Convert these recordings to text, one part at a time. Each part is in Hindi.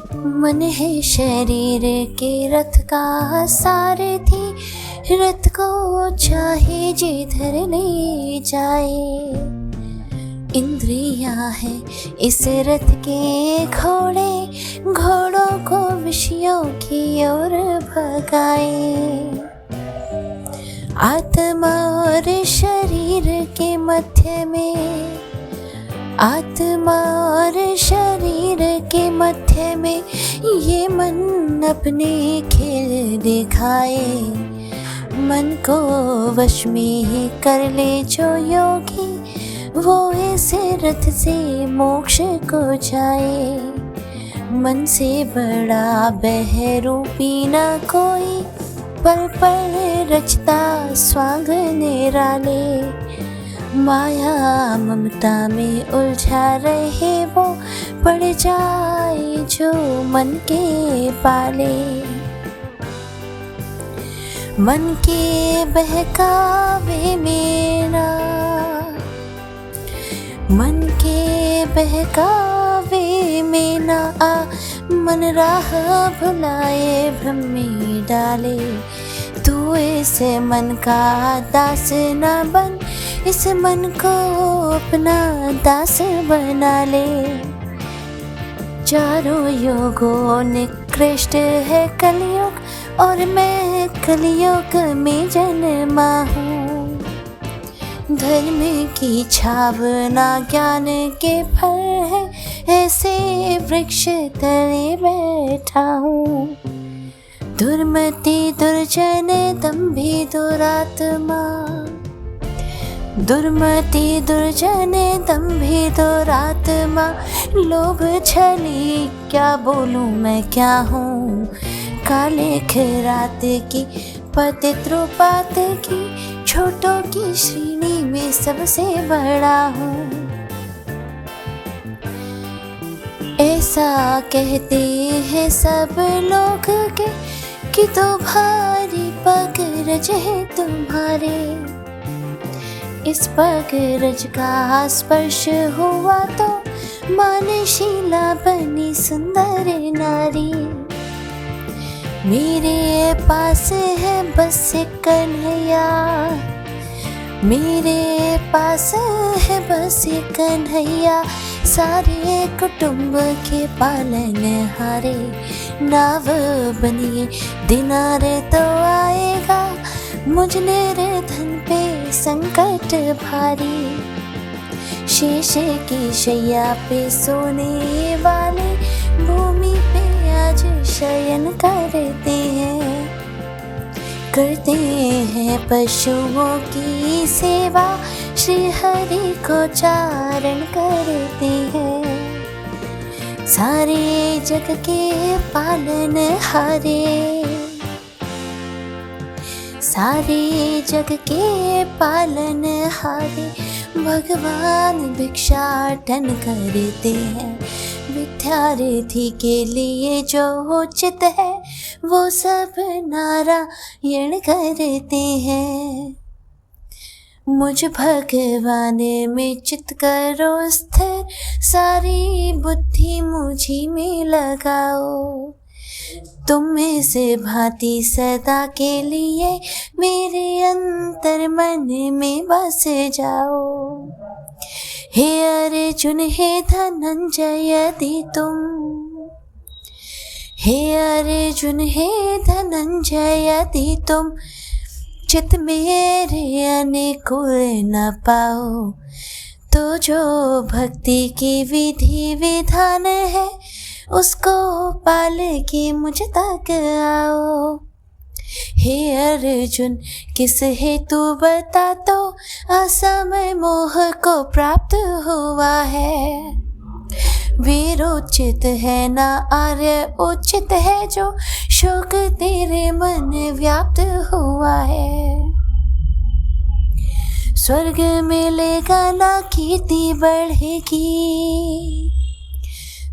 मन है शरीर के रथ का सारथी, रथ को चाहे जिधर ले जाए। इंद्रियां है इस रथ के घोड़े, घोड़ों को विषयों की ओर भगाए। आत्मा और शरीर के मध्य में, आत्मा और शरीर के मध्य में ये मन अपने खेल दिखाए। मन को वश में कर ले जो योगी, वो इस रथ से मोक्ष को जाए। मन से बड़ा बहरूपी न कोई, पल पल रचता स्वांग निराले। माया ममता में उलझा रहे वो, पड़ जाए जो मन के पाले। मन के बहकावे में ना, मन के बहकावे में ना आ, मन राह भुलाए भ्रम में डाले। तू इस मन का दास न बन, इस मन को अपना दास बना ले। चारों योगों निकृष्ट है कलयुग, और मैं कलयुग में जन्मा हूँ। धर्म की छावना ज्ञान के फल है, ऐसे वृक्ष तले बैठा हूँ। दुर्मति दुर्जन दंभी दुरात्मा, दुर्मति दुर्जन दंभी दुरात्मा। लोभ छली क्या बोलूं मैं क्या हूँ, काले खरात की पतित रूपात की, छोटों की श्रेणी में सबसे बड़ा हूँ। ऐसा कहते हैं सब लोग के, कि तो भारी पगरज है तुम्हारे। इस पगरज का स्पर्श हुआ तो मानशीला बनी सुंदर नारी। मेरे पास है बस कन्हैया, मेरे पास है बस कन्हैया। सारे कुटुंब के पालन हारे, नाव बनिए दिनारे तो आएगा, मुझ निर्धन पे संकट भारी। शेष की शैया पे सोने वाले, भूमि पे आज शयन करते हैं। करते हैं पशुओं की सेवा, श्री हरि को चारण करते हैं। सारे जग के पालन हारे, सारे जग के पालन हारे। भगवान भिक्षाटन करते हैं, विद्यार्थी के लिए जो उचित है, वो सब नारायण करते हैं। मुझ भगवान में चित करो स्थिर, सारी बुद्धि मुझी में लगाओ। तुम से भांति सदा के लिए मेरे अंतर मन में बस जाओ। हे अर्जुन हे धनंजय यदि तुम, हे अर्जुन हे धनंजय यदि तुम चित मेरे अनुकूल न पाओ, तो जो भक्ति की विधि विधान है, उसको पाल के मुझ तक आओ। हे अर्जुन किस हेतु बता तो, असमय मोह को प्राप्त हुआ है। वीरोचित है ना आर्य उचित है, जो शोक तेरे मन व्याप्त हुआ है। स्वर्ग मिलेगा ना कीर्ति बढ़ेगी,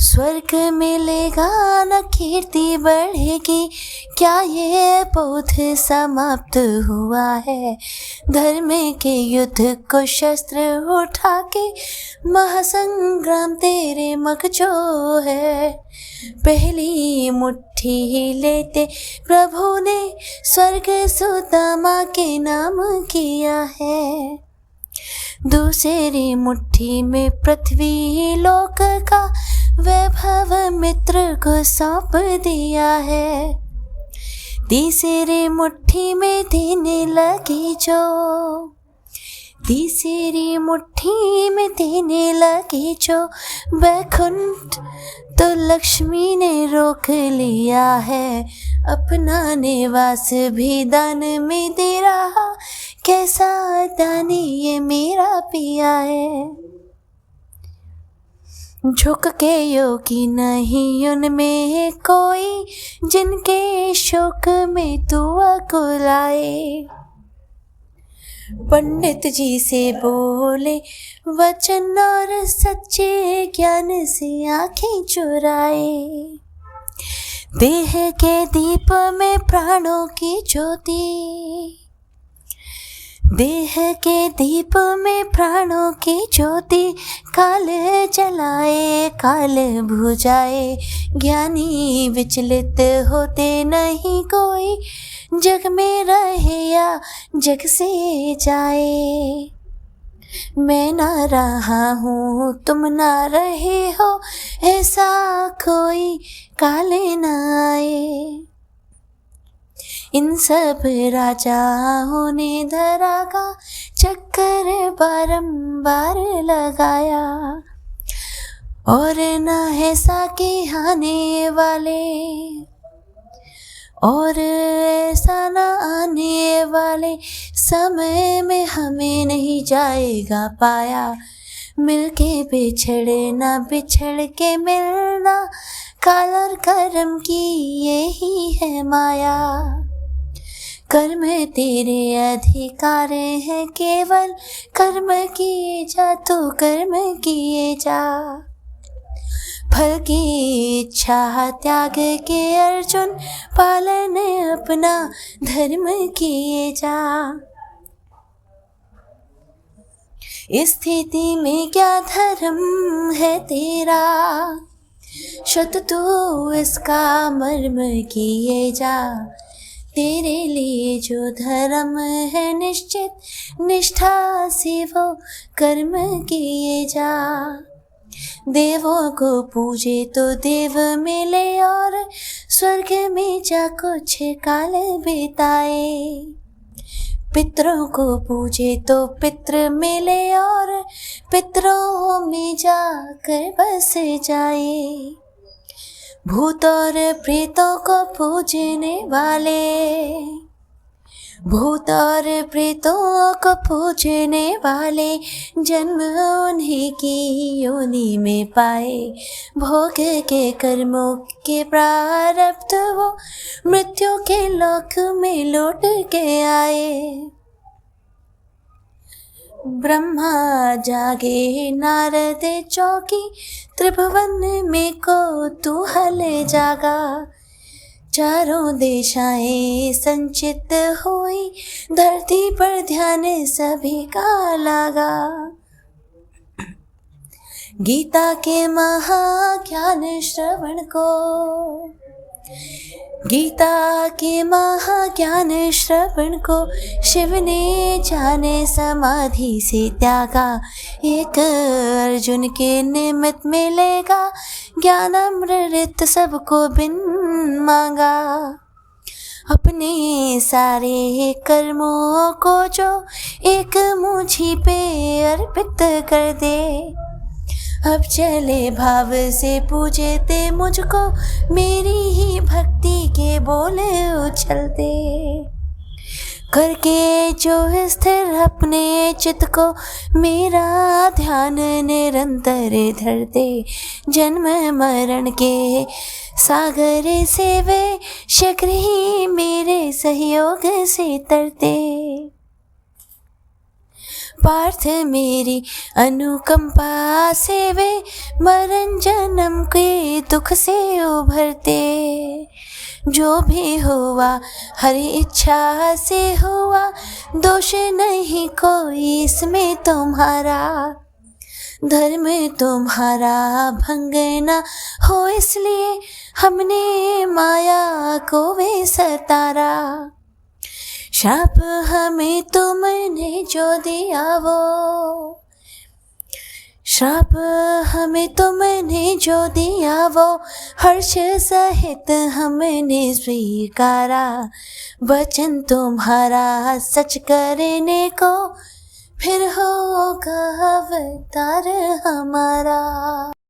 स्वर्ग मिलेगा न कीर्ति बढ़ेगी, क्या ये पौध समाप्त हुआ है? धर्म के युद्ध को शस्त्र उठा के महासंग्राम तेरे मगजो है। पहली मुट्ठी लेते प्रभु ने स्वर्ग सुदामा के नाम किया है। दूसरी मुट्ठी में पृथ्वी लोक का वैभव मित्र को सौंप दिया है। तीसरी मुट्ठी में देने लगी जो, तीसरी मुट्ठी में देने लगी जो बैकुंठ, तो लक्ष्मी ने रोक लिया है। अपना निवास भी दान में दे रहा, कैसा दानी ये मेरा पिया है। झुक के योगी नहीं उनमें कोई, जिनके शोक में तू अकुलाए। पंडित जी से बोले वचन और सच्चे ज्ञान से आंखें चुराए। देह के दीप में प्राणों की ज्योति, देह के दीप में प्राणों की ज्योति, काल जलाए काल बुझाए। ज्ञानी विचलित होते नहीं कोई, जग में रहे या जग से जाए। मैं ना रहा हूँ तुम ना रहे हो, ऐसा कोई काले ना आए। इन सब राजाओं ने धरा का चक्कर बारंबार लगाया, और न है साके आने वाले, और ऐसा न आने वाले समय में हमें नहीं जाएगा पाया। मिलके बिछड़ना बिछड़ के मिलना, काल और कर्म की यही है माया। कर्म तेरे अधिकार है केवल, कर्म किए जा तो कर्म किए जा। फल की इच्छा त्याग के अर्जुन, पालन अपना धर्म किए जा। इस स्थिति में क्या धर्म है तेरा, शत तू इसका मर्म किए जा। तेरे लिए जो धर्म है निश्चित, निष्ठा से वो कर्म किए जा। देवों को पूजे तो देव मिले, और स्वर्ग में जा कुछ काल बिताए। पितरों को पूजे तो पितृ मिले, और पितरों में जाकर बस जाए। भूत और प्रेतों को पूजने वाले, भूत और प्रेतों को पूजने वाले, जन्म उन्हीं की योनि में पाए। भोग के कर्मों के प्रारब्ध वो मृत्यु के लोक में लौट के आए। ब्रह्मा जागे नारद चौकी, त्रिभुवन में को तू हले जागा। चारों दिशाएं संचित हुई, धरती पर ध्यान सभी का लगा। गीता के महाज्ञान श्रवण को, गीता के महाज्ञान श्रवण को शिव ने जाने समाधि से त्यागा। एक अर्जुन के निमित्त मिलेगा, ज्ञान अमृत सबको बिन मांगा। अपने सारे कर्मों को जो एक मुझी पे अर्पित कर दे। अब चले भाव से पूजे ते मुझको, मेरी ही भक्ति के बोले उछलते। करके जो स्थिर अपने चित्त को, मेरा ध्यान निरंतर धरते। जन्म मरण के सागर से वे शीघ्र ही मेरे सहयोग से तरते। पार्थ मेरी अनुकंपा से वे मरण जन्म के दुख से उभरते। जो भी हुआ हरि इच्छा से हुआ, दोष नहीं कोई इसमें तुम्हारा। धर्म तुम्हारा भंग न हो इसलिए हमने माया को वे सतारा। शाप हमें तुमने जो दिया वो, श्राप हमें तुमने जो दिया वो हर्ष सहित हमने स्वीकारा। वचन तुम्हारा सच करने को फिर होगा अवतार हमारा।